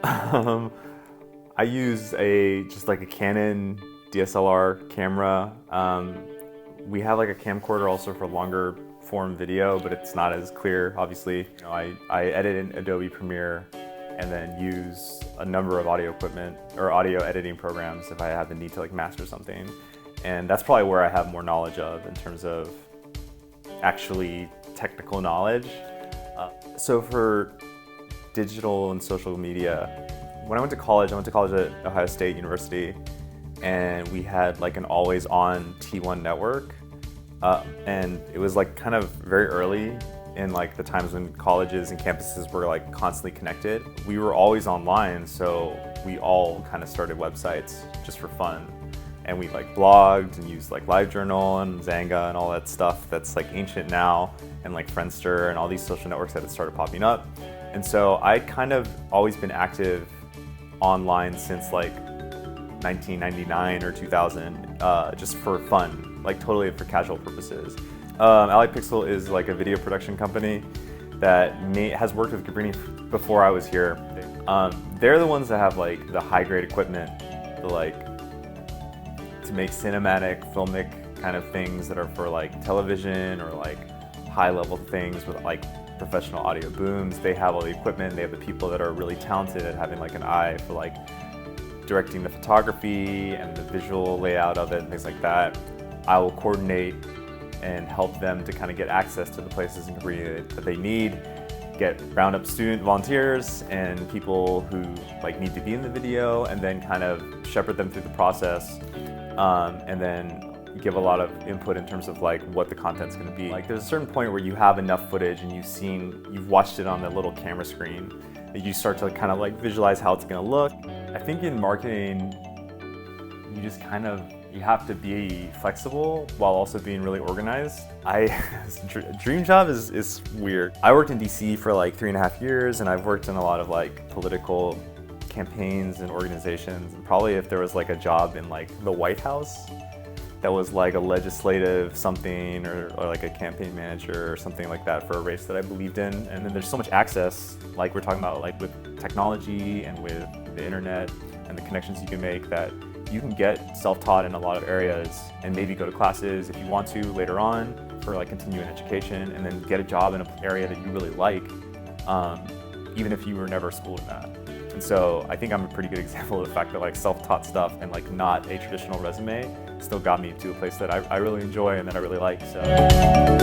Um, I use just like a Canon DSLR camera. We have like a camcorder also for longer form video, but it's not as clear, obviously. I edit in Adobe Premiere and then use a number of audio equipment or audio editing programs if I have the need to like master something. And that's probably where I have more knowledge of in terms of actually technical knowledge. So for digital and social media, when I went to college at Ohio State University, and we had like an always-on T1 network. And it was like kind of very early in like the times when colleges and campuses were like constantly connected. We were always online, so we all kind of started websites just for fun. And we like blogged and used like LiveJournal and Zanga and all that stuff that's like ancient now, and like Friendster and all these social networks that had started popping up. And so I'd kind of always been active online since like 1999 or 2000, just for fun, like totally for casual purposes. Ally Pixel is like a video production company that has worked with Cabrini before I was here. They're the ones that have like the high grade equipment, to make cinematic, filmic kind of things that are for like television or like high level things with like professional audio booms. They have all the equipment, they have the people that are really talented at having like an eye for like directing the photography and the visual layout of it and things like that. I will coordinate and help them to kind of get access to the places in Cabrini that they need, get round up student volunteers and people who like need to be in the video, and then kind of shepherd them through the process, and then give a lot of input in terms of like what the content's going to be. Like there's a certain point where you have enough footage and you've watched it on the little camera screen, and you start to kind of like visualize how it's going to look. I think in marketing, you have to be flexible while also being really organized. Dream job is weird. I worked in DC for like 3.5 years, and I've worked in a lot of like political campaigns and organizations. And probably if there was like a job in like the White House that was like a legislative something, or like a campaign manager or something like that for a race that I believed in. And then there's so much access, like we're talking about, like with technology and with the internet and the connections you can make, that you can get self-taught in a lot of areas and maybe go to classes if you want to later on for like continuing education, and then get a job in an area that you really like, even if you were never schooled in that. And so I think I'm a pretty good example of the fact that like self-taught stuff and like not a traditional resume still got me to a place that I really enjoy and that I really like. So.